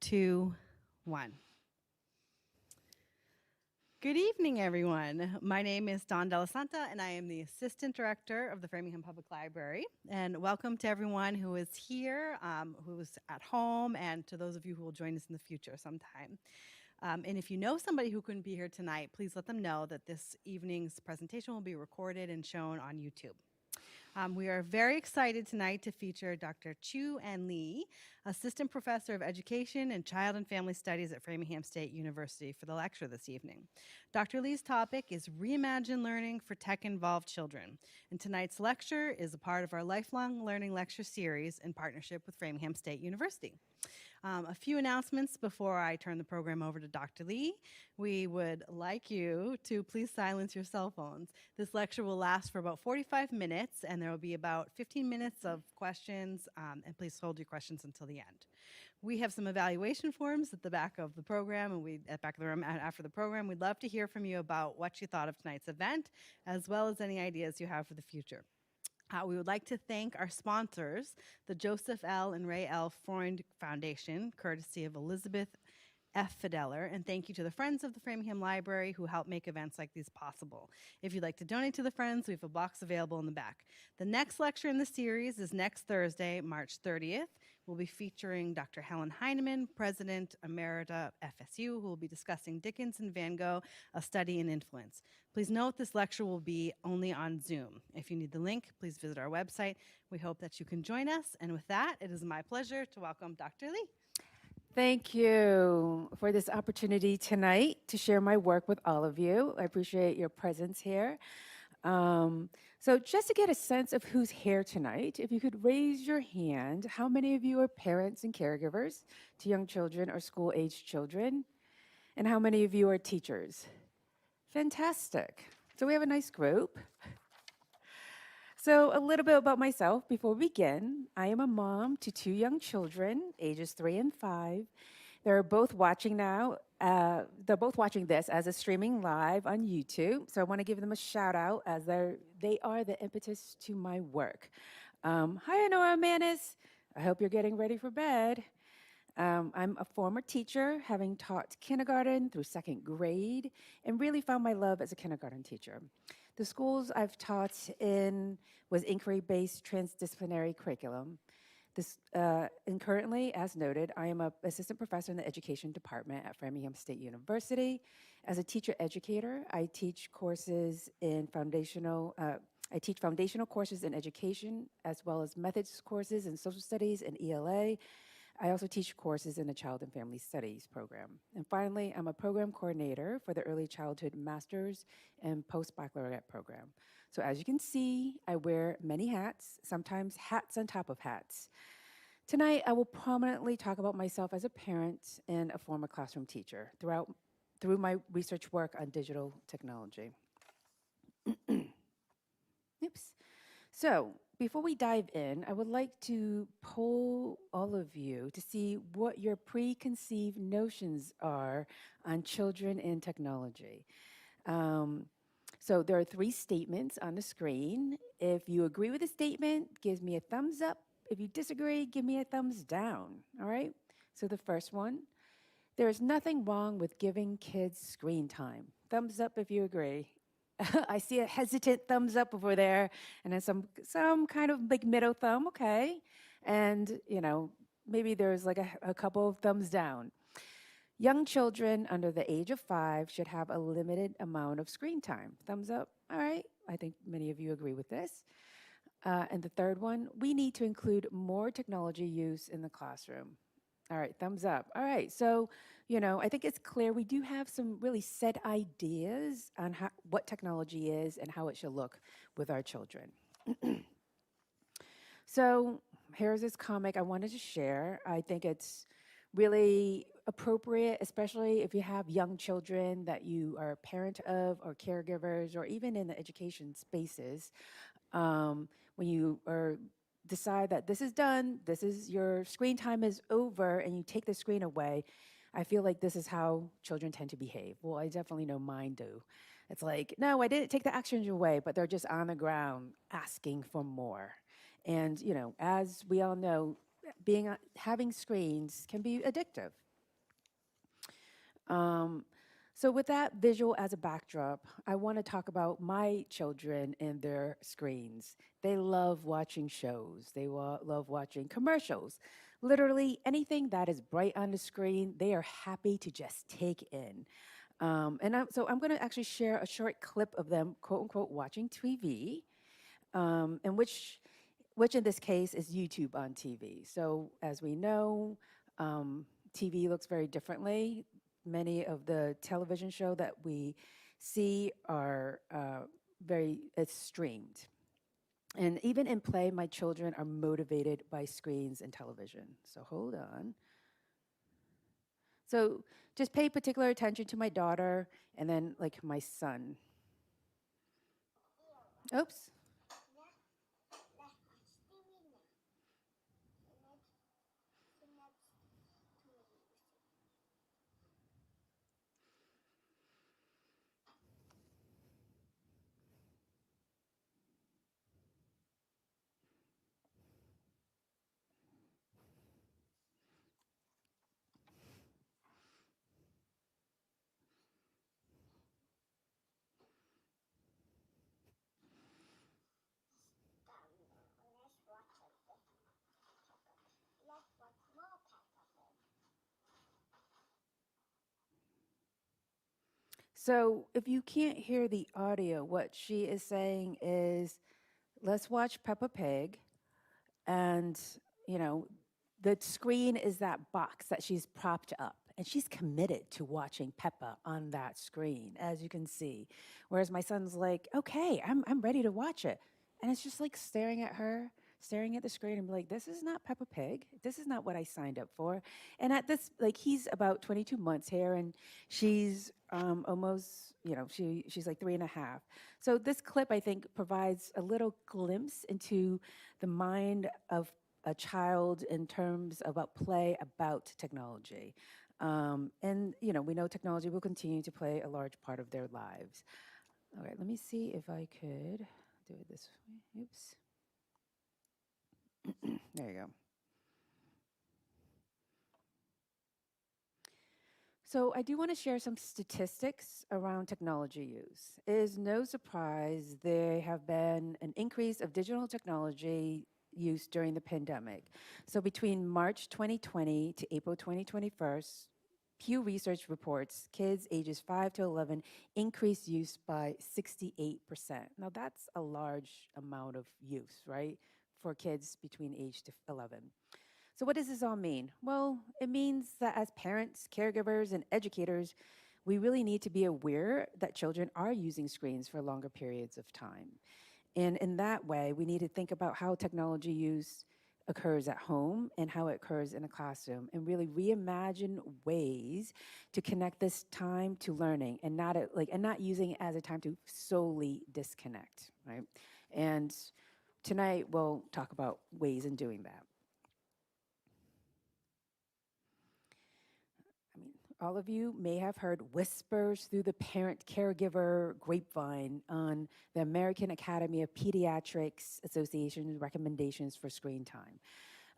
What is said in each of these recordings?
2, 1. Good evening, everyone. My name is Dawn Della Santa, and I am the Assistant Director of the Framingham Public Library. And welcome to everyone who is here, who's at home, and to those of you who will join us in the future sometime. And if you know somebody who couldn't be here tonight, please let them know that this evening's presentation will be recorded and shown on YouTube. We are very excited tonight to feature Dr. Chu An Lee, Assistant Professor of Education and Child and Family Studies at Framingham State University, for the lecture this evening. Dr. Lee's topic is Reimagine Learning for Tech-Involved Children, and tonight's lecture is a part of our Lifelong Learning Lecture Series in partnership with Framingham State University. A few announcements before I turn the program over to Dr. Lee. We would like you to please silence your cell phones. This lecture will last for about 45 minutes, and there will be about 15 minutes of questions, and please hold your questions until the end. We have some evaluation forms at the back of the program, and at back of the room after the program. We'd love to hear from you about what you thought of tonight's event, as well as any ideas you have for the future. We would like to thank our sponsors, the Joseph L. and Ray L. Freund Foundation, courtesy of Elizabeth F. Fideler, and thank you to the Friends of the Framingham Library who help make events like these possible. If you'd like to donate to the Friends, we have a box available in the back. The next lecture in the series is next Thursday, March 30th. We'll be featuring Dr. Helen Heineman, President Emerita FSU, who will be discussing Dickens and Van Gogh, A Study in Influence. Please note this lecture will be only on Zoom. If you need the link, please visit our website. We hope that you can join us. And with that, it is my pleasure to welcome Dr. Lee. Thank you for this opportunity tonight to share my work with all of you. I appreciate your presence here. So just to get a sense of who's here tonight, if you could raise your hand, how many of you are parents and caregivers to young children or school-aged children? And how many of you are teachers? Fantastic. So we have a nice group. So a little bit about myself before we begin. I am a mom to 2 young children, ages 3 and 5. They're both watching now. They're both watching this as a streaming live on YouTube. So I want to give them a shout out as they are the impetus to my work. Hi, Honora Manis. I hope you're getting ready for bed. I'm a former teacher, having taught kindergarten through 2nd grade, and really found my love as a kindergarten teacher. The schools I've taught in was inquiry-based transdisciplinary curriculum. And currently, as noted, I am an assistant professor in the education department at Framingham State University. As a teacher educator, I teach courses in I teach foundational courses in education, as well as methods courses in social studies and ELA. I also teach courses in the Child and Family Studies program. And finally, I'm a program coordinator for the Early Childhood Master's and Post-Baccalaureate program. So as you can see, I wear many hats, sometimes hats on top of hats. Tonight, I will prominently talk about myself as a parent and a former classroom teacher through my research work on digital technology. Oops. So before we dive in, I would like to poll all of you to see what your preconceived notions are on children and technology. So there are 3 statements on the screen. If you agree with the statement, give me a thumbs up. If you disagree, give me a thumbs down, all right? So the first one, there is nothing wrong with giving kids screen time. Thumbs up if you agree. I see a hesitant thumbs up over there, and then some kind of big middle thumb, okay. And, maybe there's like a couple of thumbs down. Young children under the age of 5 should have a limited amount of screen time. Thumbs up, all right. I think many of you agree with this. And the third one, we need to include more technology use in the classroom. All right, thumbs up. All right, so, I think it's clear we do have some really set ideas on what technology is and how it should look with our children. So here's this comic I wanted to share. I think it's really appropriate, especially if you have young children that you are a parent of or caregivers or even in the education spaces. When you decide that this is done, your screen time is over, and you take the screen away, I feel like this is how children tend to behave. Well, I definitely know mine do. It's like, no, I didn't take the actions away, but they're just on the ground asking for more. And, as we all know, having screens can be addictive. Um, so, with that visual as a backdrop, I want to talk about my children and their screens. They love watching shows, love watching commercials. Literally anything that is bright on the screen, they are happy to just take in. So, I'm going to actually share a short clip of them, quote unquote, watching TV, and which in this case is YouTube on TV. So, as we know, TV looks very differently. Many of the television show that we see are it's streamed. And even in play, my children are motivated by screens and television. So hold on. So just pay particular attention to my daughter and then like my son. Oops. So if you can't hear the audio, what she is saying is, let's watch Peppa Pig. And, you know, the screen is that box that she's propped up. And she's committed to watching Peppa on that screen, as you can see. Whereas my son's like, okay, I'm ready to watch it. And it's just like staring at her, staring at the screen and be like, this is not Peppa Pig. This is not what I signed up for. And at this, like, he's about 22 months here and she's almost, she's like 3.5. So this clip, I think, provides a little glimpse into the mind of a child in terms about play about technology. And we know technology will continue to play a large part of their lives. All right, let me see if I could do it this way. Oops. There you go. So I do want to share some statistics around technology use. It is no surprise there have been an increase of digital technology use during the pandemic. So between March 2020 to April 2021, Pew Research reports kids ages 5 to 11 increased use by 68%. Now that's a large amount of use, right, for kids between age to 11. So, what does this all mean? Well, it means that as parents, caregivers, and educators, we really need to be aware that children are using screens for longer periods of time. And in that way, we need to think about how technology use occurs at home and how it occurs in a classroom and really reimagine ways to connect this time to learning and not using it as a time to solely disconnect, right? And tonight we'll talk about ways in doing that. I mean, all of you may have heard whispers through the parent caregiver grapevine on the American Academy of Pediatrics Association's recommendations for screen time.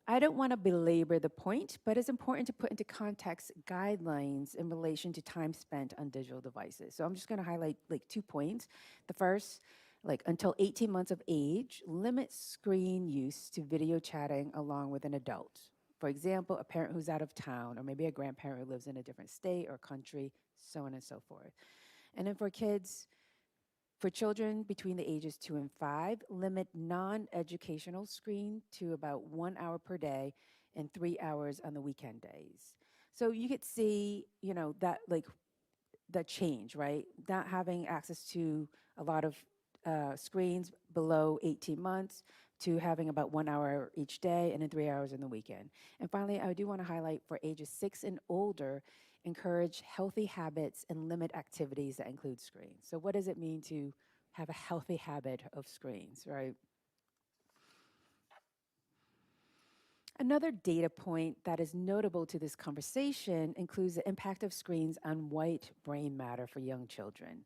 I don't want to belabor the point, but it's important to put into context guidelines in relation to time spent on digital devices. So I'm just going to highlight like 2 points. The first, like until 18 months of age, limit screen use to video chatting along with an adult. For example, a parent who's out of town, or maybe a grandparent who lives in a different state or country, so on and so forth. And then for children between the ages 2 and 5, limit non educational screen to about 1 hour per day and 3 hours on the weekend days. So you could see, that like the change, right? Not having access to a lot of screens below 18 months to having about 1 hour each day and then 3 hours in the weekend. And finally, I do want to highlight for ages 6 and older, encourage healthy habits and limit activities that include screens. So, what does it mean to have a healthy habit of screens, right? Another data point that is notable to this conversation includes the impact of screens on white brain matter for young children.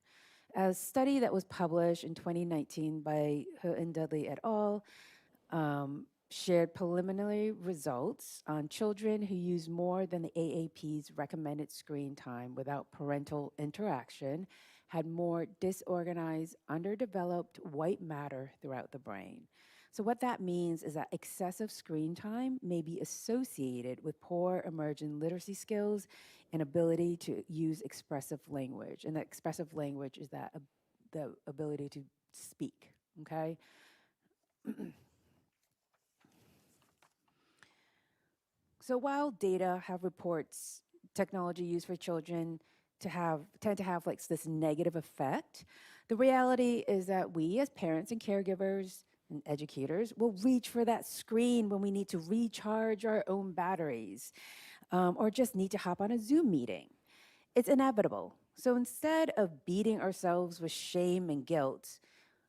A study that was published in 2019 by Hu and Dudley et al. shared preliminary results on children who use more than the AAP's recommended screen time without parental interaction had more disorganized, underdeveloped white matter throughout the brain. So, what that means is that excessive screen time may be associated with poor emergent literacy skills and ability to use expressive language. And that expressive language is that the ability to speak, okay? So while data have reports technology used for children to have tend to have like this negative effect, the reality is that we as parents and caregivers and educators will reach for that screen when we need to recharge our own batteries or just need to hop on a Zoom meeting. It's inevitable. So instead of beating ourselves with shame and guilt,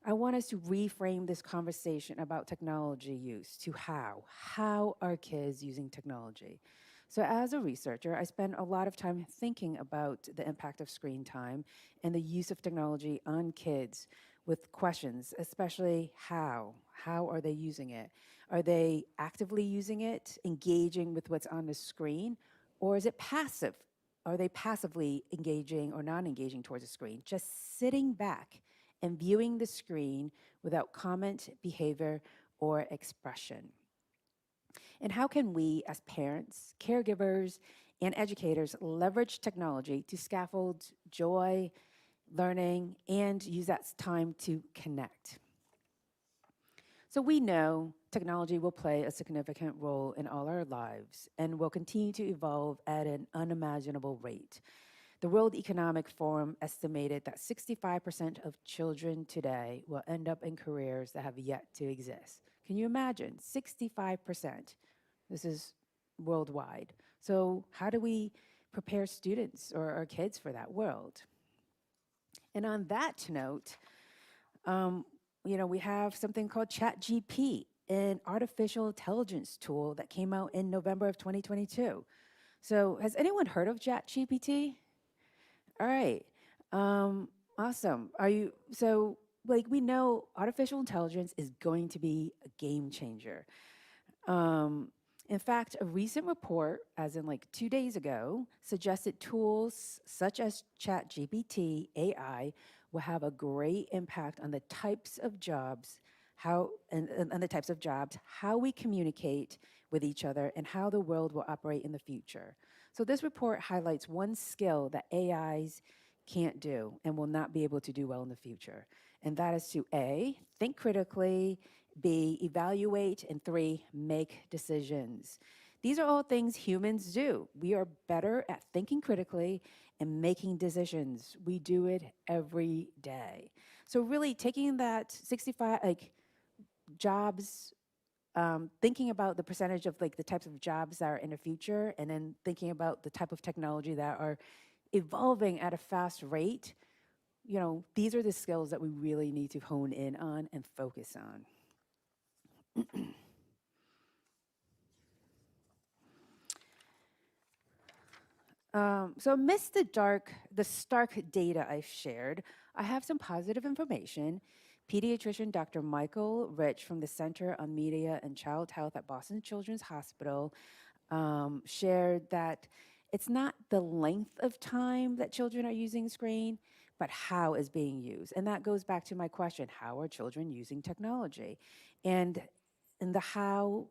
I want us to reframe this conversation about technology use to how. How are kids using technology? So, as a researcher, I spend a lot of time thinking about the impact of screen time and the use of technology on kids with questions, especially how. How are they using it? Are they actively using it, engaging with what's on the screen, or is it passive? Are they passively engaging or non engaging towards the screen, just sitting back and viewing the screen without comment, behavior, or expression? And how can we, as parents, caregivers, and educators, leverage technology to scaffold joy, learning, and use that time to connect? So we know technology will play a significant role in all our lives and will continue to evolve at an unimaginable rate. The World Economic Forum estimated that 65% of children today will end up in careers that have yet to exist. Can you imagine? 65%. This is worldwide. So, how do we prepare students or our kids for that world? And on that note, um, we have something called ChatGPT, an artificial intelligence tool that came out in November of 2022. So, has anyone heard of ChatGPT? All right. Awesome. Are you so like we know artificial intelligence is going to be a game changer. Um, in fact, a recent report, as in like 2 days ago, suggested tools such as ChatGPT AI will have a great impact on the types of jobs, and the types of jobs, how we communicate with each other, and how the world will operate in the future. So this report highlights one skill that AIs can't do and will not be able to do well in the future. And that is to A, think critically, B, evaluate, and three, make decisions. These are all things humans do. We are better at thinking critically and making decisions. We do it every day. So really taking that 65 jobs, thinking about the percentage of like the types of jobs that are in the future, and then thinking about the type of technology that are evolving at a fast rate, these are the skills that we really need to hone in on and focus on. So amidst the stark data I've shared, I have some positive information. Pediatrician Dr. Michael Rich from the Center on Media and Child Health at Boston Children's Hospital shared that it's not the length of time that children are using screen, but how is being used. And that goes back to my question, how are children using technology? And and the how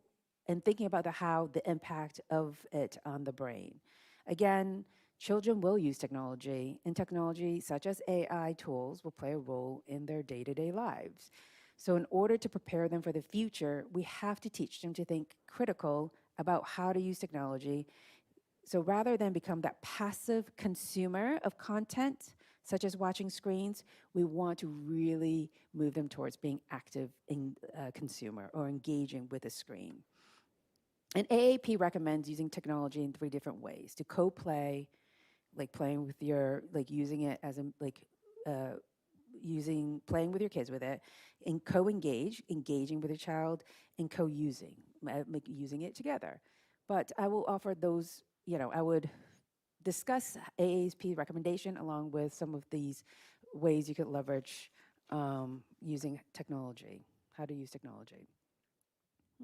and thinking about the impact of it on the brain. Again, children will use technology, and technology such as AI tools will play a role in their day-to-day lives. So in order to prepare them for the future, we have to teach them to think critical about how to use technology. So rather than become that passive consumer of content, such as watching screens, we want to really move them towards being active in consumer or engaging with a screen. And AAP recommends using technology in three different ways: to co-play, like playing with your, like using it as a, uh, playing with your kids with it, and co-engage, engaging with your child, and co-using, like using it together. But I will offer those, I would discuss AAP recommendation along with some of these ways you could leverage using technology, how to use technology.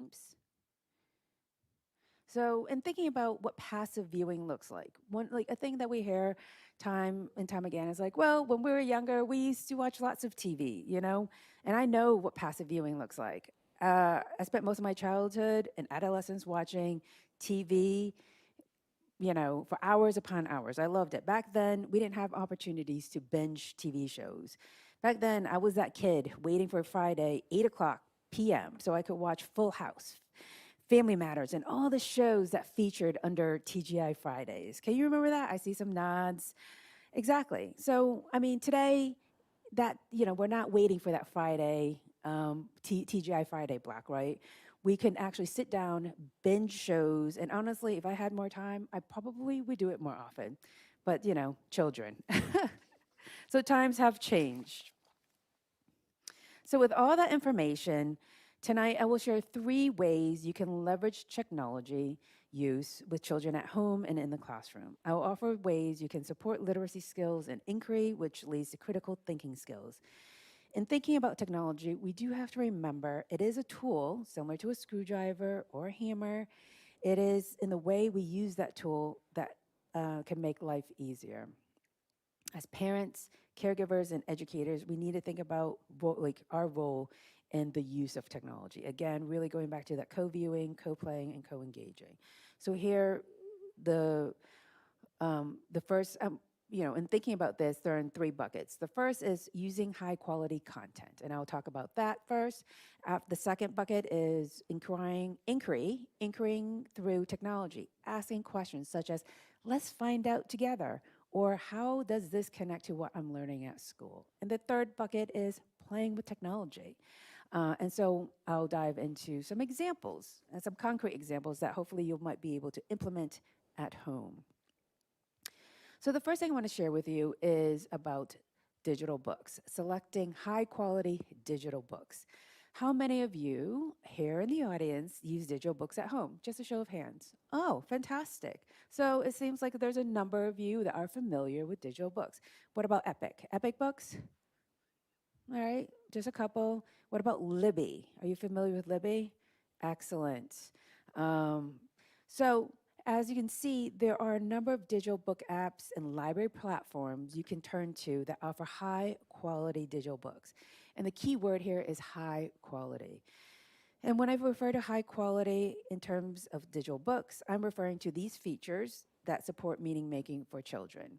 Oops. So, in thinking about what passive viewing looks like, a thing that we hear time and time again is like, well, when we were younger, we used to watch lots of TV, and I know what passive viewing looks like. I spent most of my childhood and adolescence watching TV, for hours upon hours. I loved it. Back then, we didn't have opportunities to binge TV shows. Back then, I was that kid waiting for Friday, 8 o'clock p.m., so I could watch Full House, Family Matters, and all the shows that featured under TGI Fridays. Can you remember that? I see some nods. Exactly. So, I mean, today, we're not waiting for that Friday, TGI Friday block, right? We can actually sit down, binge shows, and honestly, if I had more time, I probably would do it more often. But, children. So times have changed. So, with all that information, tonight I will share 3 ways you can leverage technology use with children at home and in the classroom. I will offer ways you can support literacy skills and inquiry, which leads to critical thinking skills. In thinking about technology, we do have to remember it is a tool similar to a screwdriver or a hammer. It is in the way we use that tool that can make life easier. As parents, caregivers, and educators, we need to think about our role in the use of technology. Again, really going back to that co-viewing, co-playing, and co-engaging. So here, the the first, in thinking about this, there are in 3 buckets. The first is using high quality content, and I'll talk about that first. The second bucket is inquiring through technology, asking questions such as, let's find out together, or how does this connect to what I'm learning at school? And the third bucket is playing with technology. And so I'll dive into some examples and some concrete examples that hopefully you might be able to implement at home. So, the first thing I want to share with you is about digital books, selecting high quality digital books. How many of you here in the audience use digital books at home? Just a show of hands. Oh, fantastic. So, it seems like there's a number of you that are familiar with digital books. What about Epic? Epic books? All right, just a couple. What about Libby? Are you familiar with Libby? Excellent. Um, so, as you can see, there are a number of digital book apps and library platforms you can turn to that offer high quality digital books. And the key word here is high quality. And when I refer to high quality in terms of digital books, I'm referring to these features that support meaning making for children.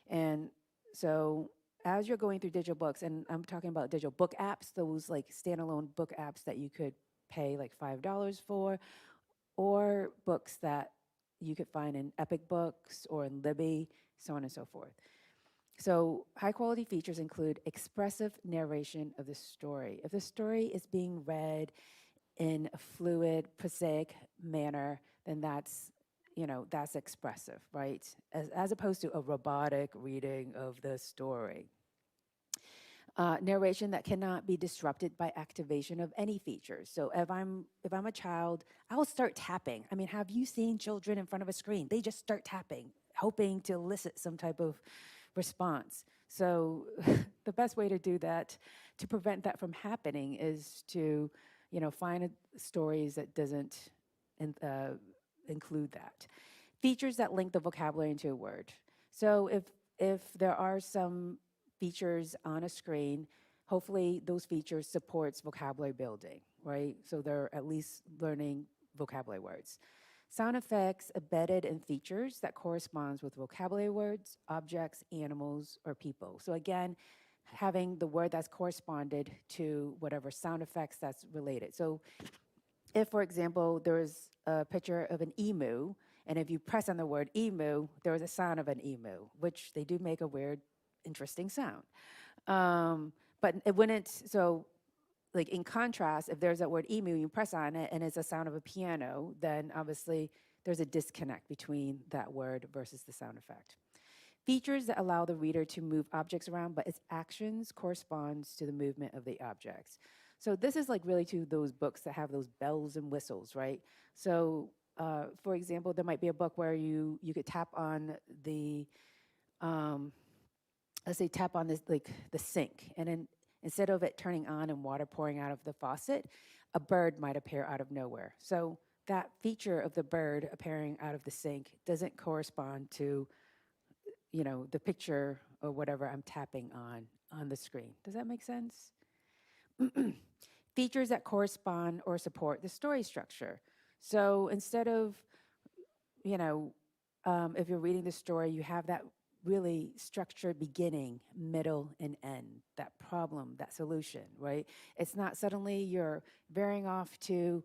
And so as you're going through digital books, and I'm talking about digital book apps, those like standalone book apps that you could pay like $5 for, or books that you could find in Epic Books or in Libby, so on and so forth. So, high quality features include expressive narration of the story. If the story is being read in a fluid, prosaic manner, then that's expressive, right? As opposed to a robotic reading of the story. Narration that cannot be disrupted by activation of any features. So if I'm a child, I'll start tapping. I mean, have you seen children in front of a screen? They just start tapping, hoping to elicit some type of response. So the best way to do that, to prevent that from happening, is to find stories that doesn't in, include that. Features that link the vocabulary into a word. So if there are some features on a screen, hopefully those features supports vocabulary building, right? So they're at least learning vocabulary words. Sound effects embedded in features that corresponds with vocabulary words, objects, animals, or people. So again, having the word that's corresponded to whatever sound effects that's related. So if, for example, there is a picture of an emu, and if you press on the word emu, there is a sound of an emu, which they do make a weird, interesting sound. But it wouldn't, so like in contrast, if there's that word emu, you press on it and it's a sound of a piano, then obviously there's a disconnect between that word versus the sound effect. Features that allow the reader to move objects around, but its actions corresponds to the movement of the objects. So this is like really to those books that have those bells and whistles, right? So for example, there might be a book where you could tap on the um, let's say tap on this like the sink, and then instead of it turning on and water pouring out of the faucet, a bird might appear out of nowhere. So that feature of the bird appearing out of the sink doesn't correspond to, the picture or whatever I'm tapping on the screen. Does that make sense? Features that correspond or support the story structure. So instead of, you know, if you're reading the story, you have that really structured beginning, middle, and end, that problem, that solution, right? It's not suddenly you're veering off to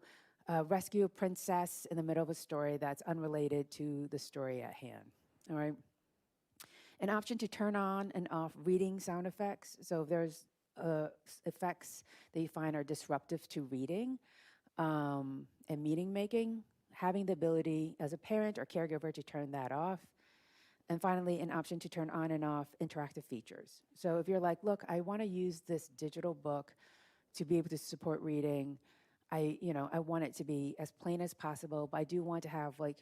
rescue a princess in the middle of a story that's unrelated to the story at hand, all right? An option to turn on and off reading sound effects. So if there's effects that you find are disruptive to reading and meaning making, having the ability as a parent or caregiver to turn that off. And finally, an option to turn on and off interactive features. So if you're like, look, I want to use this digital book to be able to support reading. I want it to be as plain as possible, but I do want to have like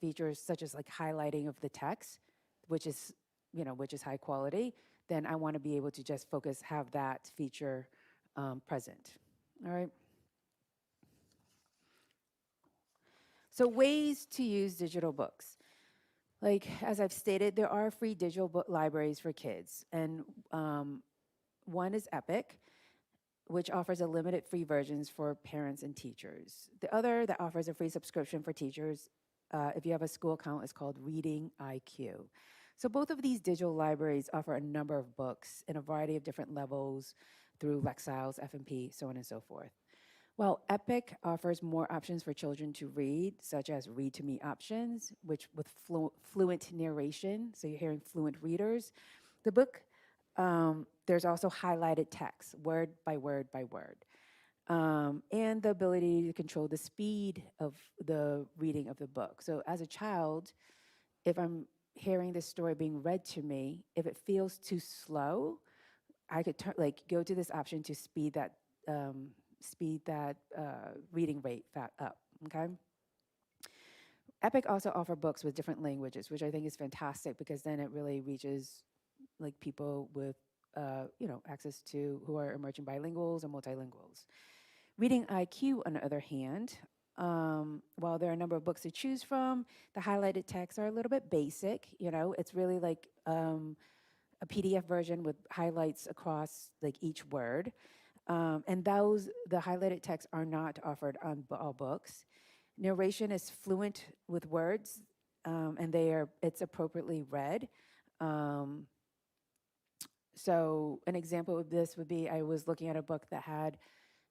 features such as like highlighting of the text, which is, which is high quality. Then I want to be able to just focus, have that feature present. All right. So ways to use digital books. Like as I've stated, there are free digital book libraries for kids, and one is Epic, which offers a limited free versions for parents and teachers. The other that offers a free subscription for teachers, if you have a school account, is called Reading IQ. So both of these digital libraries offer a number of books in a variety of different levels through Lexiles, FMP, so on and so forth. Well, Epic offers more options for children to read, such as read to me options, which with fluent narration, so you're hearing fluent readers. The book, there's also highlighted text, word by word by word, and the ability to control the speed of the reading of the book. So as a child, if I'm hearing this story being read to me, if it feels too slow, I could go to this option to um, speed that reading rate up. Okay. Epic also offer books with different languages, which I think is fantastic because then it really reaches like people with access to who are emerging bilinguals or multilinguals. Reading IQ, on the other hand, while there are a number of books to choose from, the highlighted texts are a little bit basic. It's really like a PDF version with highlights across like each word. And the highlighted texts are not offered on all books. Narration is fluent with words, and it's appropriately read. Um, so an example of this would be I was looking at a book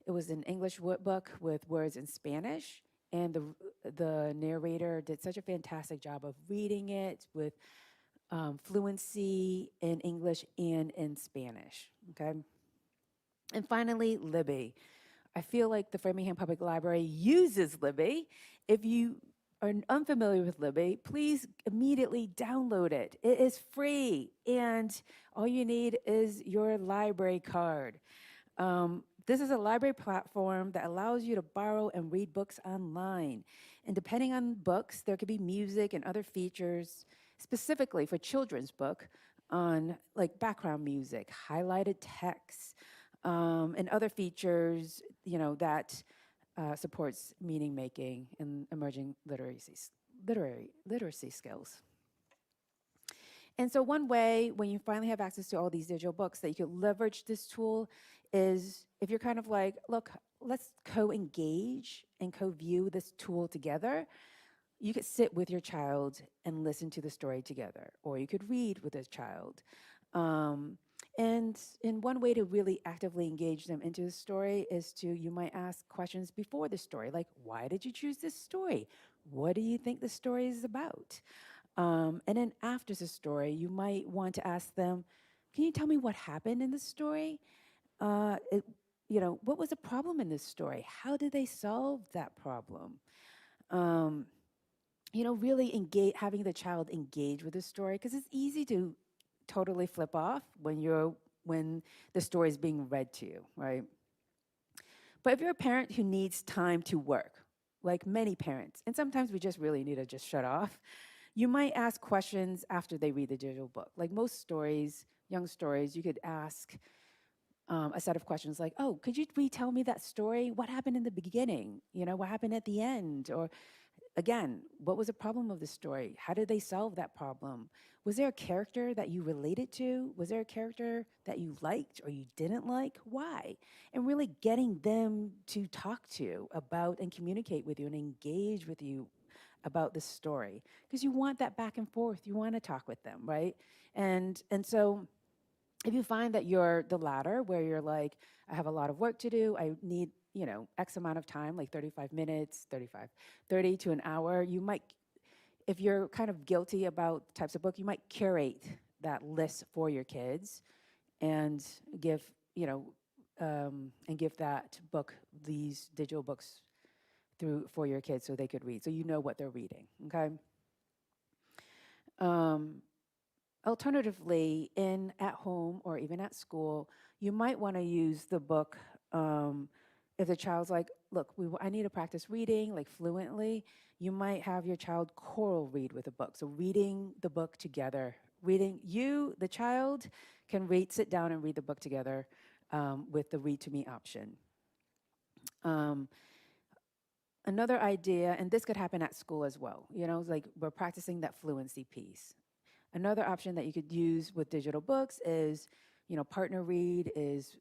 it was an English book with words in Spanish, and the narrator did such a fantastic job of reading it with fluency in English and in Spanish. Okay. And finally, Libby. I feel like the Framingham Public Library uses Libby. If you are unfamiliar with Libby, please immediately download it. It is free, and all you need is your library card. This is a library platform that allows you to borrow and read books online. And depending on books, there could be music and other features specifically for children's book on like background music, highlighted text, and other features, that supports meaning making and emerging literacy skills. And so one way when you finally have access to all these digital books that you could leverage this tool is if you're kind of like, look, let's co-engage and co-view this tool together. You could sit with your child and listen to the story together, or you could read with a child. And in one way to really actively engage them into the story is you might ask questions before the story, like, why did you choose this story? What do you think the story is about? And then after the story, you might want to ask them, can you tell me what happened in the story? Uh, it, what was the problem in this story? How did they solve that problem? Um, really having the child engage with the story, because it's easy to totally flip off when the story is being read to you, right? But if you're a parent who needs time to work, like many parents, and sometimes we just really need to just shut off, you might ask questions after they read the digital book. Like most stories, young stories, you could ask, A set of questions like, oh, could you retell me that story? What happened in the beginning? What happened at the end? Or again, what was the problem of the story? How did they solve that problem? Was there a character that you related to? Was there a character that you liked or you didn't like? Why? And really getting them to talk to you about and communicate with you and engage with you about the story, because you want that back and forth. You want to talk with them, right? And so if you find that you're the latter, where you're like, I have a lot of work to do, I need, X amount of time, like 35 minutes, 30 to an hour, you might, if you're kind of guilty about types of book, you might curate that list for your kids and give, and give that book, these digital books through for your kids so they could read, so you know what they're reading, okay? Um, Alternatively, in at home or even at school, you might want to use the book. If the child's like, look, I need to practice reading like fluently, you might have your child choral read with a book. So reading the book together, the child can sit down and read the book together with the read to me option. Um, Another idea, and this could happen at school as well, like we're practicing that fluency piece. Another option that you could use with digital books is, partner read is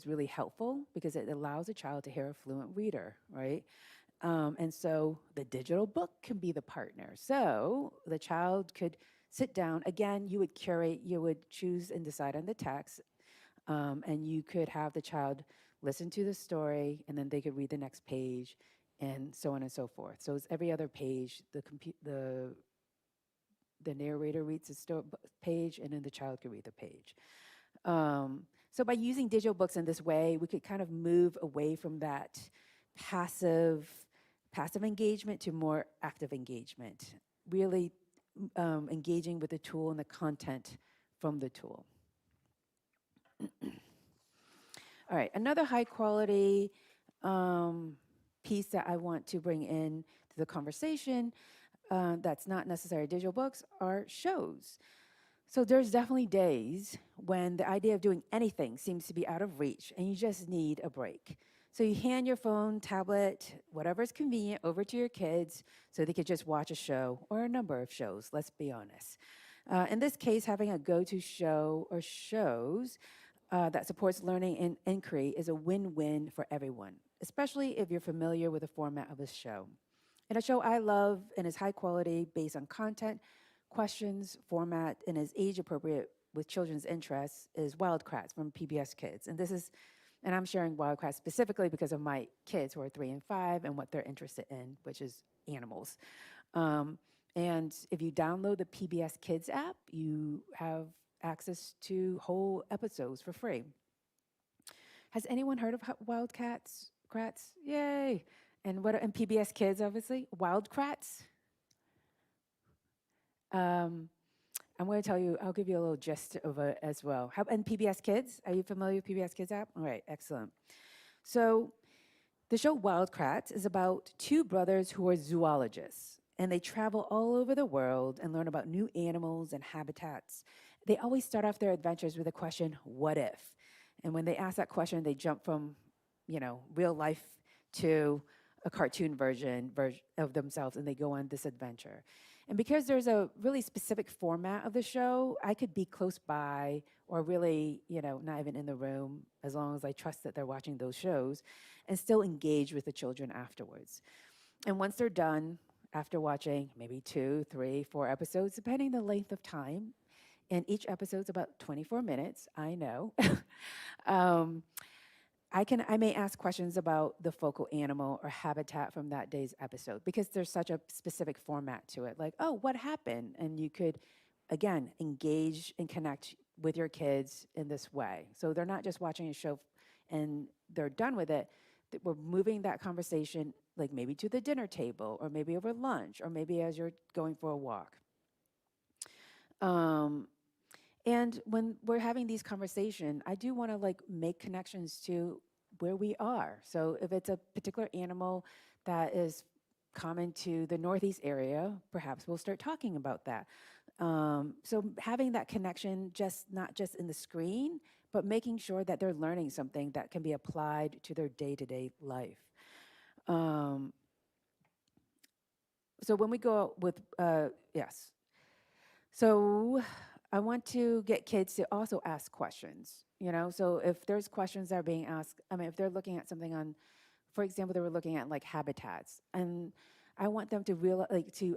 really helpful because it allows a child to hear a fluent reader, right? And so the digital book can be the partner. So the child could sit down. Again, you would curate, you would choose and decide on the text, and you could have the child listen to the story, and then they could read the next page, and so on and so forth. So it's every other page, the narrator reads the page, and then the child can read the page. So by using digital books in this way, we could kind of move away from that passive passive engagement to more active engagement, really engaging with the tool and the content from the tool. All right, another high quality piece that I want to bring in to the conversation that's not necessarily digital books are shows. So there's definitely days when the idea of doing anything seems to be out of reach and you just need a break. So you hand your phone, tablet, whatever's convenient over to your kids so they could just watch a show or a number of shows, let's be honest. In this case, having a go-to show or shows that supports learning and inquiry is a win-win for everyone, especially if you're familiar with the format of a show. And a show I love and is high quality based on content, questions, format, and is age appropriate with children's interests is Wildcrats from PBS Kids. And I'm sharing Wildcrats specifically because of my kids who are 3 and 5 and what they're interested in, which is animals. And if you download the PBS Kids app, you have access to whole episodes for free. Has anyone heard of Wildcats? Crats? Yay! And PBS Kids, obviously. Wildcrats? I'm going to tell you, I'll give you a little gist of it as well. And PBS Kids, are you familiar with PBS Kids app? All right, excellent. So the show Wildcrats is about two brothers who are zoologists, and they travel all over the world and learn about new animals and habitats. They always start off their adventures with a question, what if? And when they ask that question, they jump from, real life to a cartoon version of themselves, and they go on this adventure. And because there's a really specific format of the show, I could be close by or really, not even in the room, as long as I trust that they're watching those shows, and still engage with the children afterwards. And once they're done, after watching maybe 2, 3, 4 episodes, depending the length of time, and each episode's about 24 minutes, I know. I may ask questions about the focal animal or habitat from that day's episode because there's such a specific format to it. Like, oh, what happened? And you could, again, engage and connect with your kids in this way. So they're not just watching a show and they're done with it. We're moving that conversation like maybe to the dinner table or maybe over lunch or maybe as you're going for a walk. And when we're having these conversations, I do want to like make connections to where we are. So if it's a particular animal that is common to the Northeast area, perhaps we'll start talking about that. So having that connection, not just in the screen, but making sure that they're learning something that can be applied to their day-to-day life. Um, so when we go out with, yes, so I want to get kids to also ask questions, So if there's questions that are being asked, I mean, if they're looking at something on, for example, they were looking at like habitats, and I want them to to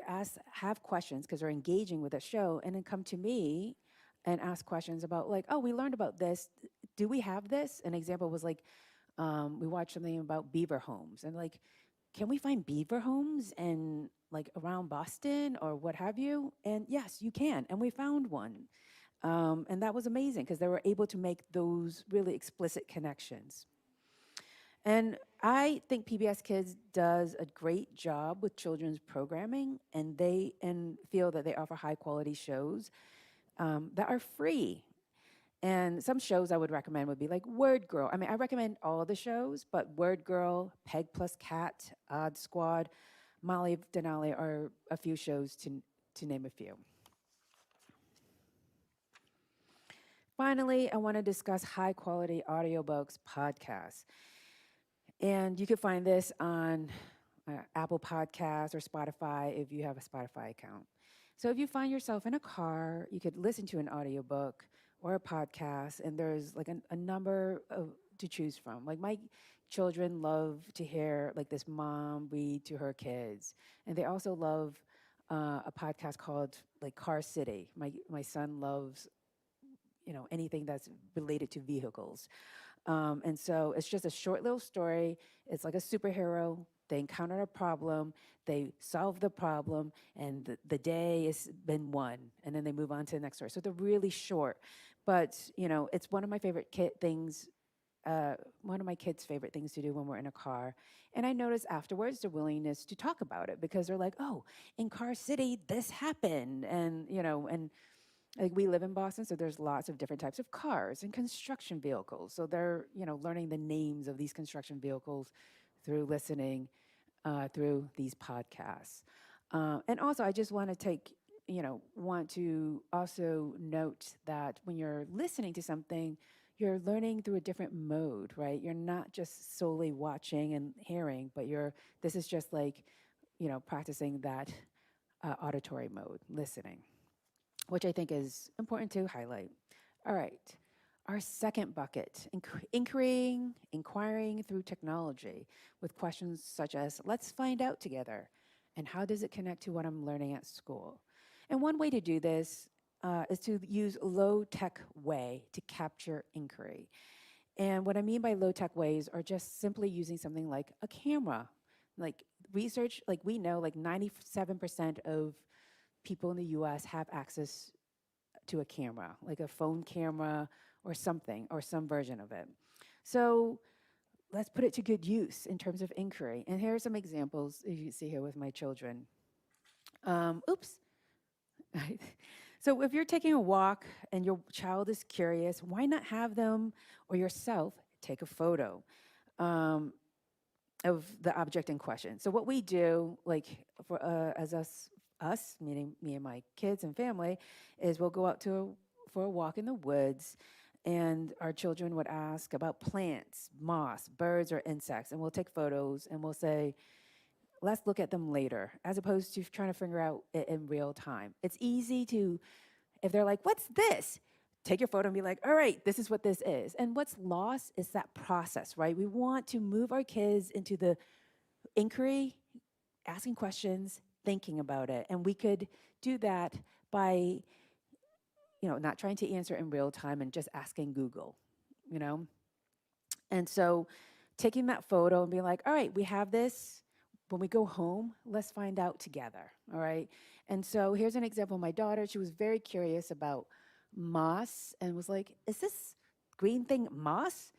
have questions because they're engaging with the show, and then come to me and ask questions about like, oh, we learned about this. Do we have this? An example was like, we watched something about beaver homes, and like, can we find beaver homes and like around Boston or what have you? And yes, you can. And we found one. And that was amazing because they were able to make those really explicit connections. And I think PBS Kids does a great job with children's programming, and they and feel that they offer high quality shows that are free. And some shows I would recommend would be like Word Girl. I mean, I recommend all the shows, but Word Girl, Peg Plus Cat, Odd Squad, Molly Denali are a few shows to name a few. Finally, I want to discuss high quality audiobooks podcasts. And you can find this on Apple Podcasts or Spotify if you have a Spotify account. So if you find yourself in a car, you could listen to an audiobook or a podcast, and there's like a number of to choose from. Like my children love to hear like this mom read to her kids, and they also love a podcast called like Car City. My son loves anything that's related to vehicles. And so it's just a short little story. It's like a superhero. They encounter a problem, they solve the problem, and the day has been won. And then they move on to the next story. So they're really short. But, it's one of my favorite things, one of my kids' favorite things to do when we're in a car. And I notice afterwards the willingness to talk about it because they're like, oh, in Car City, this happened. And like we live in Boston, so there's lots of different types of cars and construction vehicles. So they're, learning the names of these construction vehicles through listening through these podcasts. And also, I just want to want to also note that when you're listening to something, you're learning through a different mode, right? You're not just solely watching and hearing, but this is just like, practicing that auditory mode, listening, which I think is important to highlight. All right. Our second bucket, inquiring through technology with questions such as, let's find out together, and how does it connect to what I'm learning at school? And one way to do this is to use low-tech way to capture inquiry. And what I mean by low-tech ways are just simply using something like a camera. Like research, like we know like 97% of people in the US have access to a camera, like a phone camera or something, or some version of it. So let's put it to good use in terms of inquiry. And here are some examples you see here with my children. Oops. So if you're taking a walk and your child is curious, why not have them or yourself take a photo? Of the object in question. So what we do, like for as us, meaning me and my kids and family, is we'll go out for a walk in the woods, and our children would ask about plants, moss, birds, or insects, and we'll take photos and we'll say, let's look at them later, as opposed to trying to figure out it in real time. It's easy to, if they're like, what's this? Take your photo and be like, all right, this is what this is. And what's lost is that process, right? We want to move our kids into the inquiry, asking questions, thinking about it. And we could do that by, not trying to answer in real time and just asking Google, you know? And so taking that photo and being like, all right, we have this. When we go home, let's find out together, all right? And so here's an example of my daughter. She was very curious about moss and was like, is this green thing moss?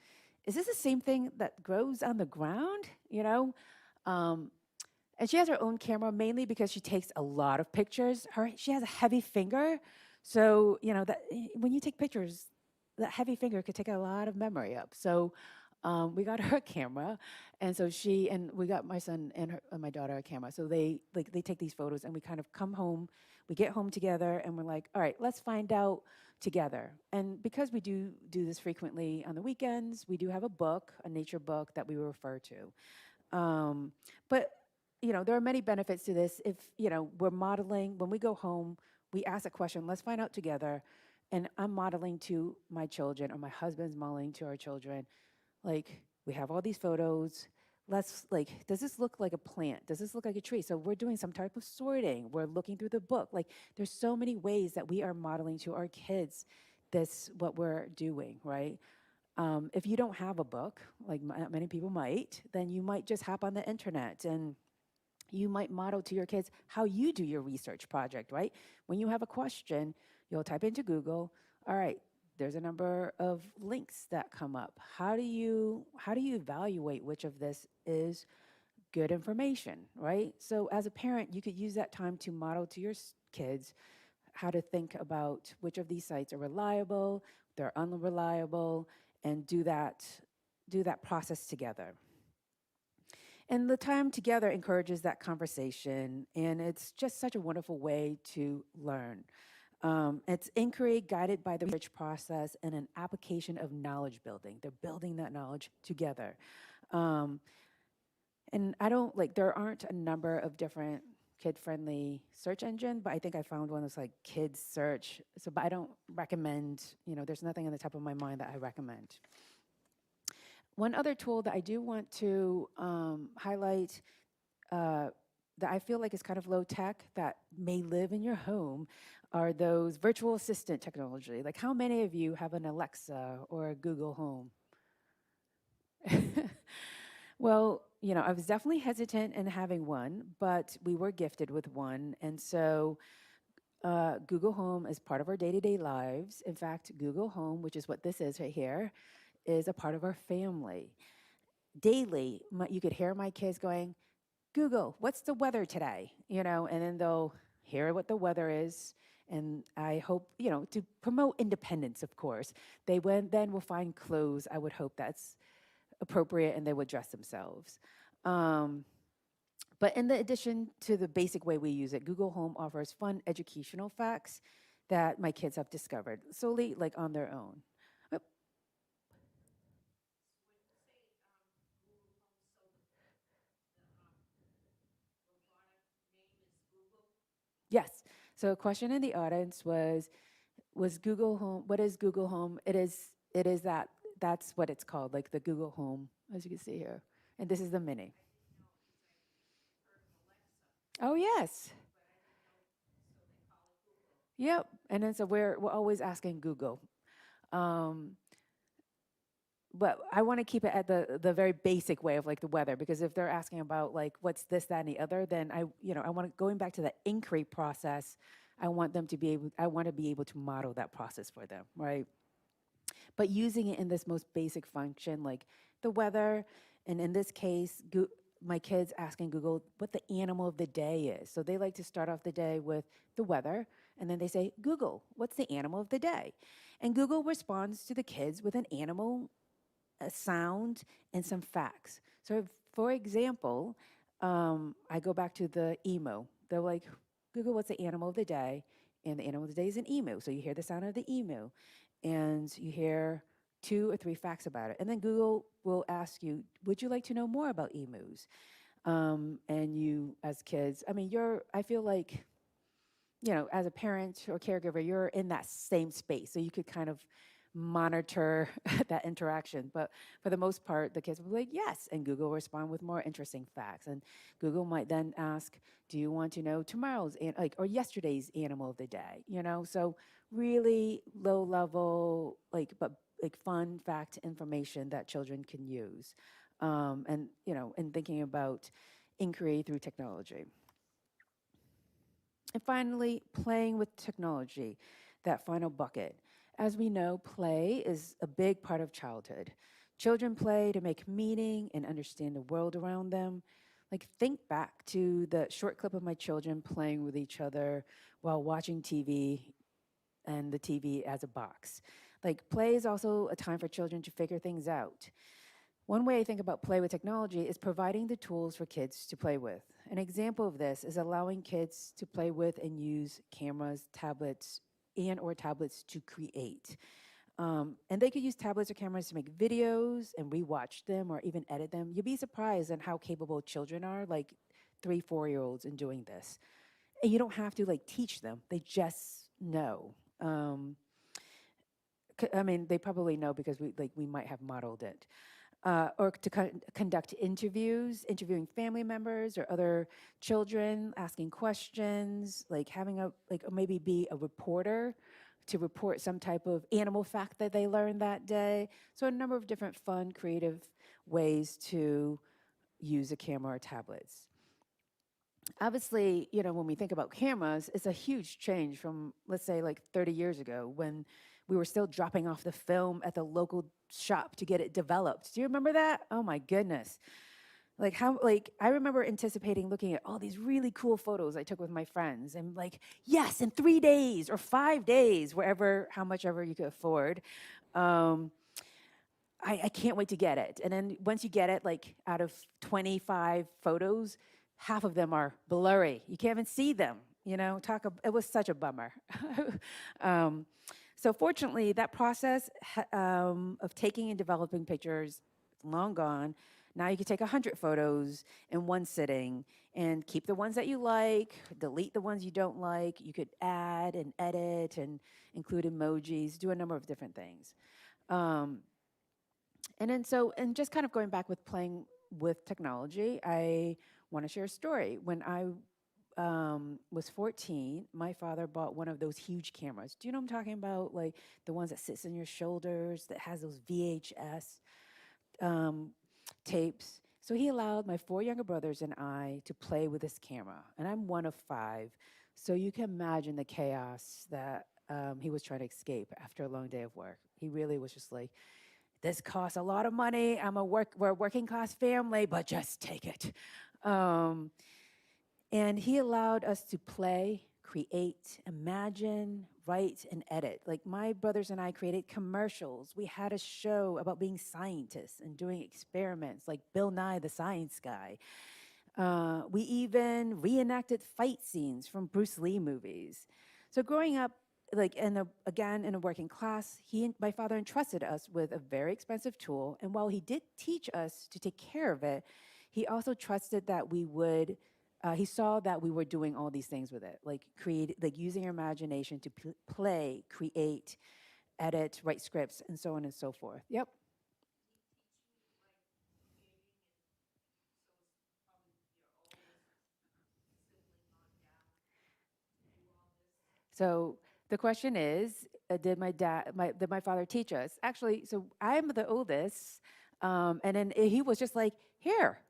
Is this the same thing that grows on the ground, Um, and she has her own camera mainly because she takes a lot of pictures. She has a heavy finger. So, that when you take pictures, that heavy finger could take a lot of memory up. So we got her a camera, and so we got my son and my daughter a camera. So they take these photos, and we kind of come home. We get home together and we're like, all right, let's find out together. And because we do this frequently on the weekends, we do have a book, a nature book that we refer to. But there are many benefits to this. If we're modeling when we go home, we ask a question. Let's find out together. And I'm modeling to my children, or my husband's modeling to our children. Like, we have all these photos. Let's, like, does this look like a plant? Does this look like a tree? So we're doing some type of sorting. We're looking through the book. Like, there's so many ways that we are modeling to our kids this what we're doing, right? If you don't have a book, like many people might, then you might just hop on the internet and you might model to your kids how you do your research project, right? When you have a question, you'll type into Google, all right, there's a number of links that come up. How do you evaluate which of this is good information, right? So as a parent, you could use that time to model to your kids how to think about which of these sites are reliable, they're unreliable, and do that process together. And the time together encourages that conversation, and it's just such a wonderful way to learn. It's inquiry guided by the research process and an application of knowledge building. They're building that knowledge together. Um, and I don't like, there aren't a number of different kid friendly search engine, but I think I found one that's like kids search. So, but I don't recommend, there's nothing on the top of my mind that I recommend. One other tool that I do want to highlight that I feel like is kind of low tech that may live in your home are those virtual assistant technology. Like, how many of you have an Alexa or a Google Home? Well, I was definitely hesitant in having one, but we were gifted with one. And so Google Home is part of our day to day lives. In fact, Google Home, which is what this is right here, is a part of our family. Daily, you could hear my kids going, Google, what's the weather today? And then they'll hear what the weather is. And I hope, to promote independence, of course, then will find clothes. I would hope that's appropriate and they would dress themselves. Um, but in the addition to the basic way we use it, Google Home offers fun educational facts that my kids have discovered solely like on their own. Uh, Yes. So a question in the audience was Google Home. What is Google Home? It is that's what it's called, like the Google Home, as you can see here. And this is the mini. Oh yes. Yep. And then so we're always asking Google. Um, but I want to keep it at the very basic way of like the weather, because if they're asking about like what's this, that, and the other, then I want to going back to the inquiry process. I want to be able to model that process for them, right? But using it in this most basic function, like the weather, and in this case, my kids asking Google what the animal of the day is. So they like to start off the day with the weather, and then they say, Google, what's the animal of the day? And Google responds to the kids with an animal, a sound, and some facts. So, for example, I go back to the emu. They're like, Google, what's the animal of the day? And the animal of the day is an emu. So you hear the sound of the emu, and you hear 2 or 3 facts about it. And then Google will ask you, would you like to know more about emus? And you, as kids, I mean, I feel like, as a parent or caregiver, you're in that same space. So you could kind of monitor that interaction. But for the most part, the kids will be like, yes. And Google will respond with more interesting facts. And Google might then ask, do you want to know tomorrow's, or yesterday's animal of the day? So really low level, but like fun fact information that children can use. And thinking about inquiry through technology. And finally, playing with technology, that final bucket. As we know, play is a big part of childhood. Children play to make meaning and understand the world around them. Like, think back to the short clip of my children playing with each other while watching TV, and the TV as a box. Like, play is also a time for children to figure things out. One way I think about play with technology is providing the tools for kids to play with. An example of this is allowing kids to play with and use cameras, tablets, and or tablets to create. And they could use tablets or cameras to make videos and rewatch them or even edit them. You'd be surprised at how capable children are, like 3, 4 year olds, in doing this. And you don't have to like teach them; they just know. I mean, they probably know because we might have modeled it. Or to conduct interviews, interviewing family members or other children, asking questions, like having a like or maybe be a reporter to report some type of animal fact that they learned that day. So a number of different fun, creative ways to use a camera or tablets. Obviously, when we think about cameras, it's a huge change from, let's say, like 30 years ago when we were still dropping off the film at the local shop to get it developed. Do you remember that? Oh my goodness. Like I remember anticipating looking at all these really cool photos I took with my friends and like, yes, in 3 days or 5 days, wherever, how much ever you could afford. Um, I can't wait to get it. And then once you get it, like out of 25 photos, half of them are blurry. You can't even see them. It was such a bummer. um, so fortunately, that process of taking and developing pictures is long gone. Now you can take 100 photos in one sitting and keep the ones that you like, delete the ones you don't like. You could add and edit and include emojis, do a number of different things. Um, and just kind of going back with playing with technology, I want to share a story. When I was 14, my father bought one of those huge cameras. Do you know what I'm talking about? Like the ones that sits on your shoulders, that has those VHS um, tapes. So he allowed my 4 younger brothers and I to play with this camera. And I'm one of five. So you can imagine the chaos that he was trying to escape after a long day of work. He really was just like, this costs a lot of money. We're a working class family, but just take it. Um, and he allowed us to play, create, imagine, write, and edit. Like my brothers and I created commercials. We had a show about being scientists and doing experiments, like Bill Nye the Science Guy. We even reenacted fight scenes from Bruce Lee movies. So growing up, like again in a working class, my father entrusted us with a very expensive tool. And while he did teach us to take care of it, he also trusted that we would. He saw that we were doing all these things with it, like using our imagination to play, create, edit, write scripts, and so on and so forth. Yep. So the question is, did my father teach us? Actually, so I'm the oldest, and then he was just like, here.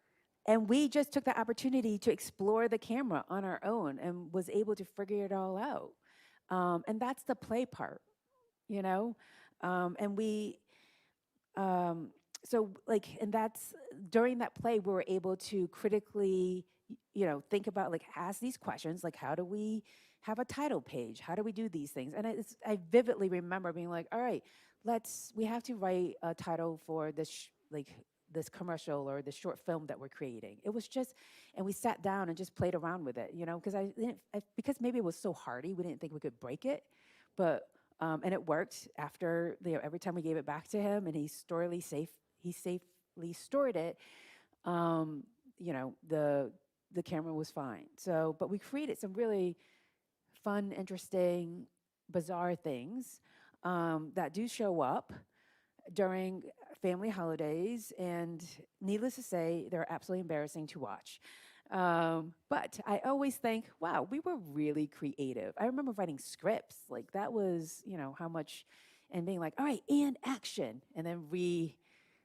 And we just took the opportunity to explore the camera on our own and was able to figure it all out. And that's the play part, you know? And we, um, so like, and that's during that play, we were able to critically, think about like ask these questions, like how do we have a title page? How do we do these things? And I vividly remember being like, all right, we have to write a title for this, this commercial or this short film that we're creating. It was just, and we sat down and just played around with it, because because maybe it was so hardy, we didn't think we could break it, but and it worked after every time we gave it back to him, and he safely stored it. Um, the camera was fine. So, but we created some really fun, interesting, bizarre things that do show up during family holidays, and needless to say, they're absolutely embarrassing to watch. But I always think, wow, we were really creative. I remember writing scripts, like that was, how much, and being like, all right, and action, and then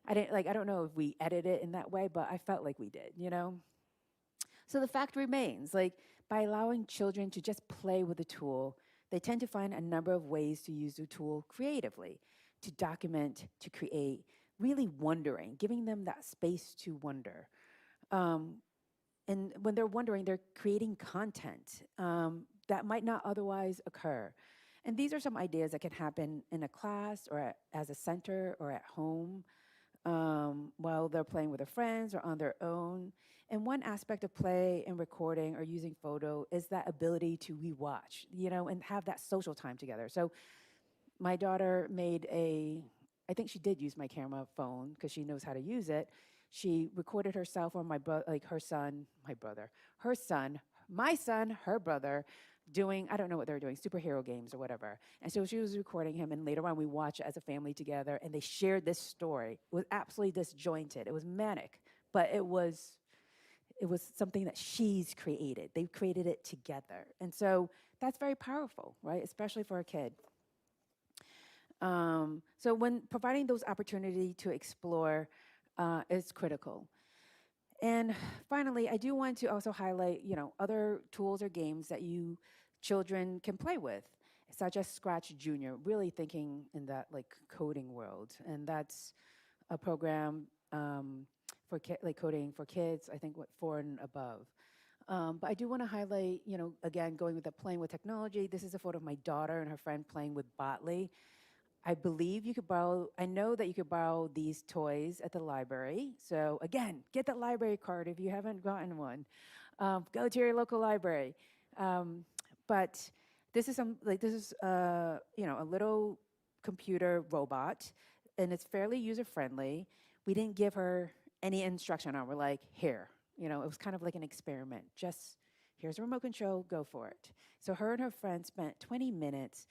I don't know if we edited it in that way, but I felt like we did. So the fact remains, like by allowing children to just play with the tool, they tend to find a number of ways to use the tool creatively, to document, to create, really wondering, giving them that space to wonder. Um, and when they're wondering, they're creating content that might not otherwise occur. And these are some ideas that can happen in a class or as a center or at home. while they're playing with their friends or on their own. And one aspect of play and recording or using photo is that ability to rewatch, and have that social time together. So my daughter made I think she did use my camera phone because she knows how to use it. She recorded herself or like her son, my brother, her son, my son, her brother, doing, I don't know what they were doing, superhero games or whatever. And so she was recording him, and later on we watched it as a family together, and they shared this story. It was absolutely disjointed. It was manic, but it was something that she's created. They created it together. And so that's very powerful, right? Especially for a kid. So when providing those opportunity to explore is critical. And finally, I do want to also highlight, other tools or games that you children can play with, such as Scratch Junior, really thinking in that like coding world. And that's a program for like coding for kids, I think what 4 and above. But I do want to highlight, again, going with the playing with technology. This is a photo of my daughter and her friend playing with Botley. I believe you could borrow, I know that you could borrow these toys at the library. So again, get that library card if you haven't gotten one. Go to your local library. Um, but this is, a little computer robot, and it's fairly user friendly. We didn't give her any instruction on. We're like, here, it was kind of like an experiment. Just here's a remote control, go for it. So her and her friend spent 20 minutes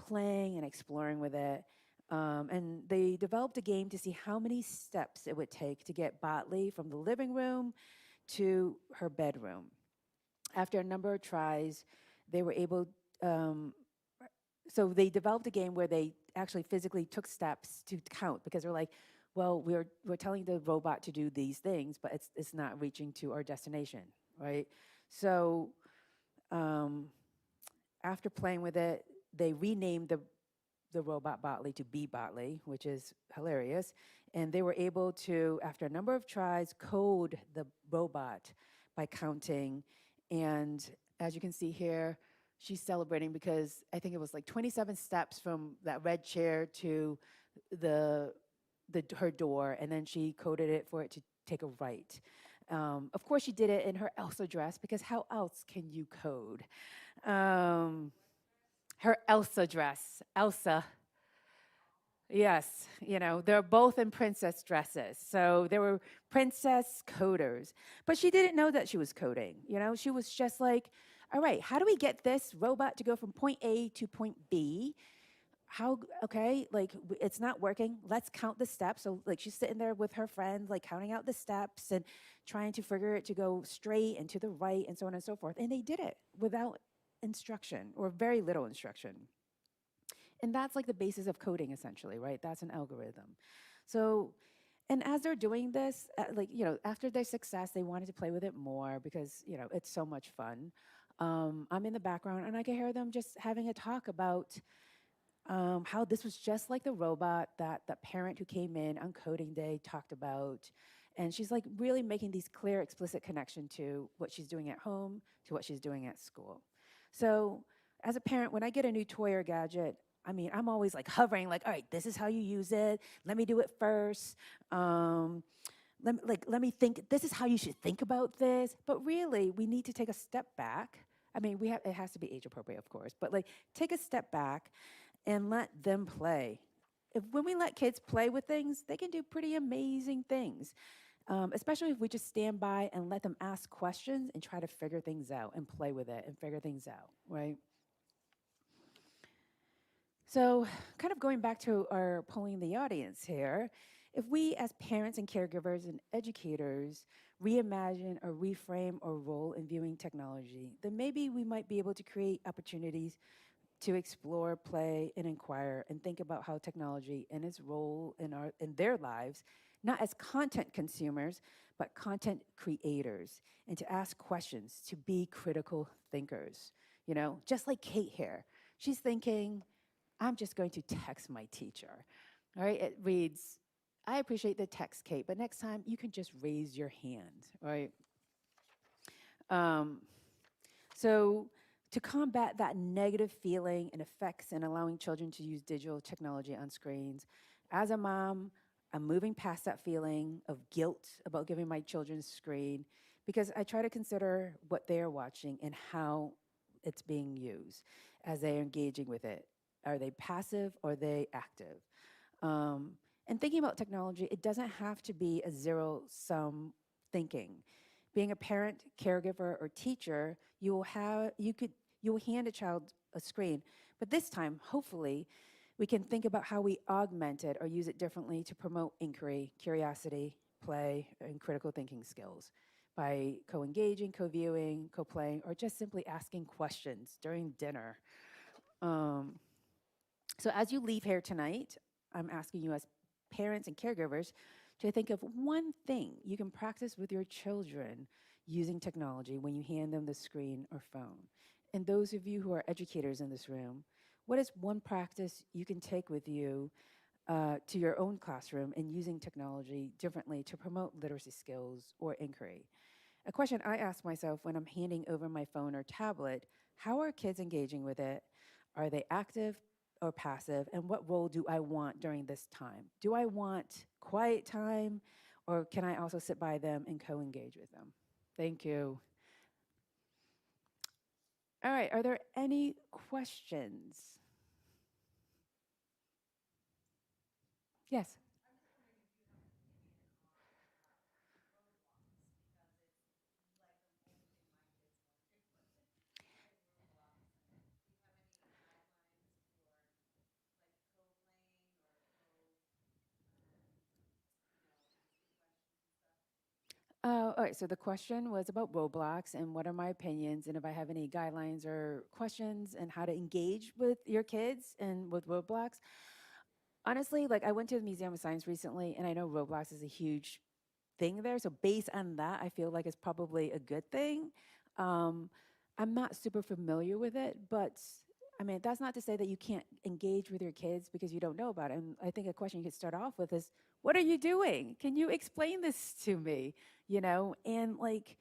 playing and exploring with it. And they developed a game to see how many steps it would take to get Botley from the living room to her bedroom. After a number of tries, they were able, um, so they developed a game where they actually physically took steps to count because they're like, well, we're telling the robot to do these things, but it's not reaching to our destination, right? So um, after playing with it, they renamed the robot Botley to Be Botley, which is hilarious. And they were able to, after a number of tries, code the robot by counting. And as you can see here, she's celebrating because I think it was like 27 steps from that red chair to the, her door, and then she coded it for it to take a right. Of course, she did it in her Elsa dress because how else can you code? Um, Her Elsa dress. Elsa. Yes, they're both in princess dresses. So they were princess coders. But she didn't know that she was coding. She was just like, all right, how do we get this robot to go from point A to point B? Okay, like it's not working. Let's count the steps. So, like, she's sitting there with her friend, like counting out the steps and trying to figure it to go straight and to the right and so on and so forth. And they did it without instruction or very little instruction. And that's like the basis of coding, essentially, right? That's an algorithm. So, and as they're doing this, after their success, they wanted to play with it more because, it's so much fun. I'm in the background and I can hear them just having a talk about how this was just like the robot that the parent who came in on coding day talked about. And she's like really making these clear, explicit connection to what she's doing at home, to what she's doing at school. So as a parent, when I get a new toy or gadget, I mean, I'm always like hovering, like, all right, this is how you use it. Let me do it first. Let me think. This is how you should think about this. But really, we need to take a step back. I mean, it has to be age appropriate, of course, but like take a step back and let them play. When we let kids play with things, they can do pretty amazing things, especially if we just stand by and let them ask questions and try to figure things out and play with it and figure things out, right? So, kind of going back to our polling the audience here, if we as parents and caregivers and educators reimagine or reframe our role in viewing technology, then maybe we might be able to create opportunities to explore, play, and inquire and think about how technology and its role in their lives, not as content consumers, but content creators, and to ask questions, to be critical thinkers. Just like Kate here. She's thinking, I'm just going to text my teacher. All right, it reads, I appreciate the text, Kate, but next time you can just raise your hand, right? Um, so to combat that negative feeling and effects in allowing children to use digital technology on screens, as a mom, I'm moving past that feeling of guilt about giving my children a screen because I try to consider what they are watching and how it's being used as they're engaging with it. Are they passive or are they active? Um, and thinking about technology, it doesn't have to be a zero sum thinking. Being a parent, caregiver, or teacher, you will hand a child a screen, but this time, hopefully, we can think about how we augment it or use it differently to promote inquiry, curiosity, play, and critical thinking skills by co-engaging, co-viewing, co-playing, or just simply asking questions during dinner. Um, so as you leave here tonight, I'm asking you as parents and caregivers to think of one thing you can practice with your children using technology when you hand them the screen or phone. And those of you who are educators in this room, what is one practice you can take with you to your own classroom in using technology differently to promote literacy skills or inquiry? A question I ask myself when I'm handing over my phone or tablet: how are kids engaging with it? Are they active or passive? And what role do I want during this time? Do I want quiet time, or can I also sit by them and co engage with them? Thank you. All right, are there any questions? Yes. All right, so the question was about Roblox and what are my opinions, and if I have any guidelines or questions, and how to engage with your kids and with Roblox. Honestly, like I went to the Museum of Science recently, and I know Roblox is a huge thing there. So based on that, I feel like it's probably a good thing. Um, I'm not super familiar with it, but I mean, that's not to say that you can't engage with your kids because you don't know about it. And I think a question you could start off with is, what are you doing? Can you explain this to me? You know, and like,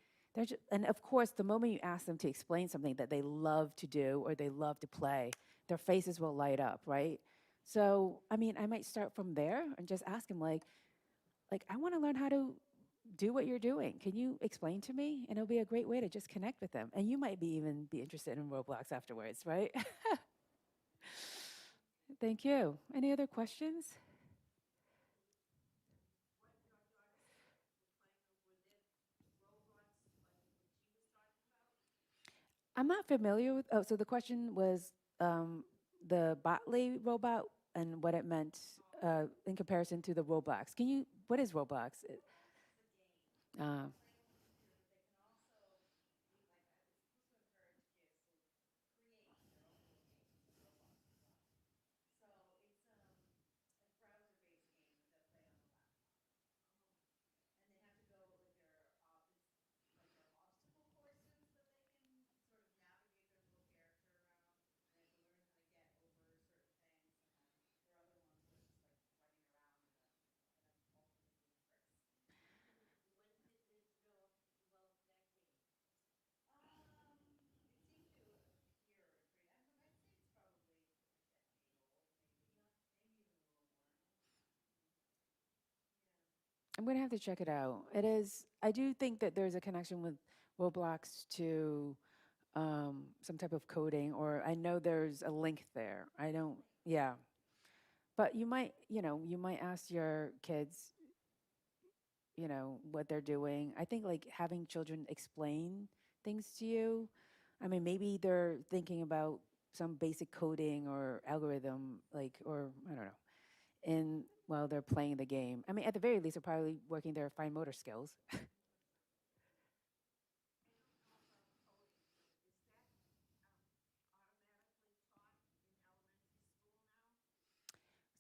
and of course, the moment you ask them to explain something that they love to do or they love to play, their faces will light up, right? So, I mean, I might start from there and just ask them, like I want to learn how to do what you're doing. Can you explain to me? And it'll be a great way to just connect with them. And you might be even be interested in Roblox afterwards, right? Thank you. Any other questions? I'm not familiar with. Oh, so the question was the Botley robot and what it meant in comparison to the Roblox. Can you? What is Roblox? Uh, I'm gonna have to check it out. It is. I do think that there's a connection with Roblox to some type of coding, or I know there's a link there. I don't. Yeah, but you might, you might ask your kids, what they're doing. I think like having children explain things to you. I mean, maybe they're thinking about some basic coding or algorithm, like, or I don't know, and while they're playing the game. I mean, at the very least, they're probably working their fine motor skills.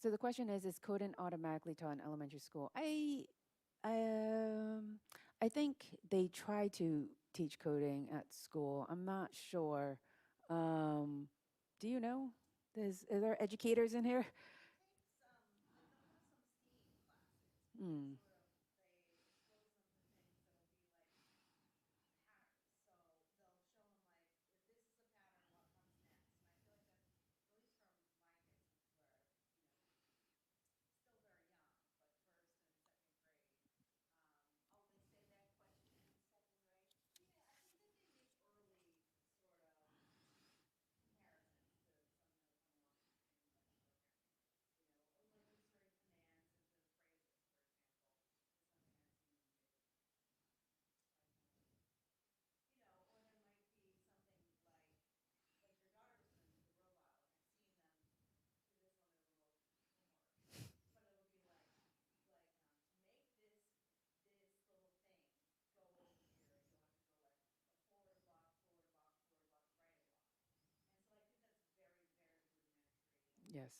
So the question is coding automatically taught in elementary school? Um, I think they try to teach coding at school. I'm not sure. Um, do you know? Are there educators in here? Hmm. Yes.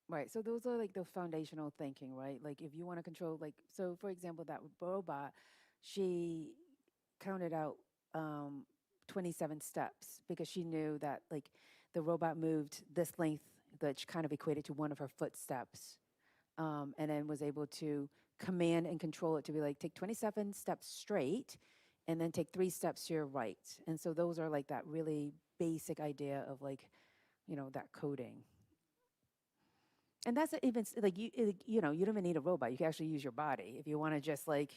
Right. So those are like the foundational thinking, right? Like if you want to control, like, so for example, that robot, she counted out um, 27 steps because she knew that like the robot moved this length, which kind of equated to one of her footsteps, and then was able to command and control it to be like, take 27 steps straight and then take 3 steps to your right. And so those are like that really basic idea of like, that coding. And that's even like you don't even need a robot. You can actually use your body if you want to just like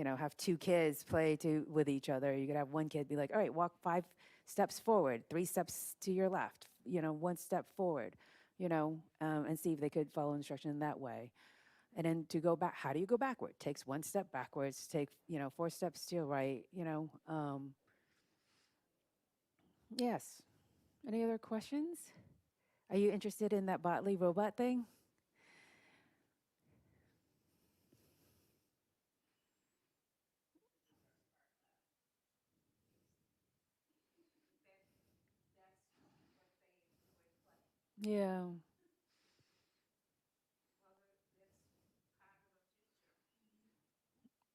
have two kids play with each other. You could have one kid be like, all right, walk 5 steps forward, 3 steps to your left, 1 step forward, and see if they could follow instruction in that way. And then to go back, how do you go backward? Takes 1 step backwards, take 4 steps to your right. Yes. Any other questions? Are you interested in that Botley robot thing? Yeah.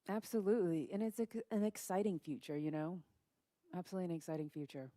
Absolutely. And it's an exciting future, Absolutely an exciting future.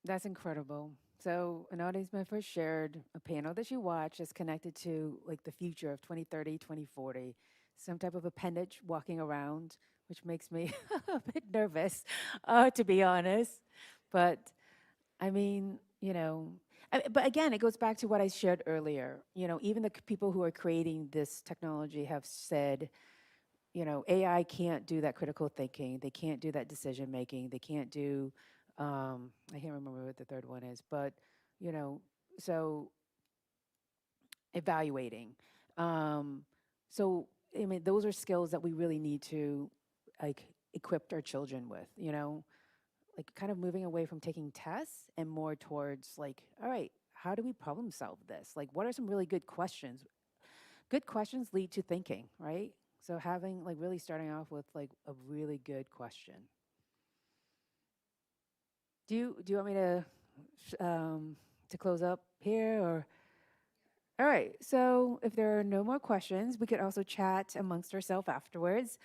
That's incredible. So, an audience member shared a panel that she watched is connected to like the future of 2030, 2040, some type of appendage walking around, which makes me a bit nervous, to be honest. But I mean, but again, it goes back to what I shared earlier. Even the people who are creating this technology have said, AI can't do that critical thinking. They can't do that decision making. They can't do, I can't remember what the third one is, but, you know, so evaluating. Um, so, I mean, those are skills that we really need to like equip our children with, like kind of moving away from taking tests and more towards like, all right, how do we problem solve this? Like, what are some really good questions? Good questions lead to thinking, right? So having like really starting off with like a really good question. Do you want me to close up here or? All right. So if there are no more questions, we could also chat amongst ourselves afterwards.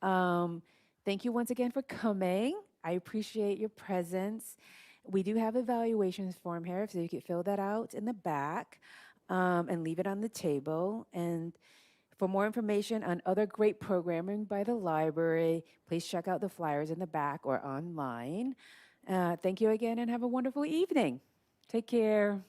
Um, Thank you once again for coming. I appreciate your presence. We do have evaluations form here, so you could fill that out in the back and leave it on the table. And for more information on other great programming by the library, please check out the flyers in the back or online. Thank you again and have a wonderful evening. Take care.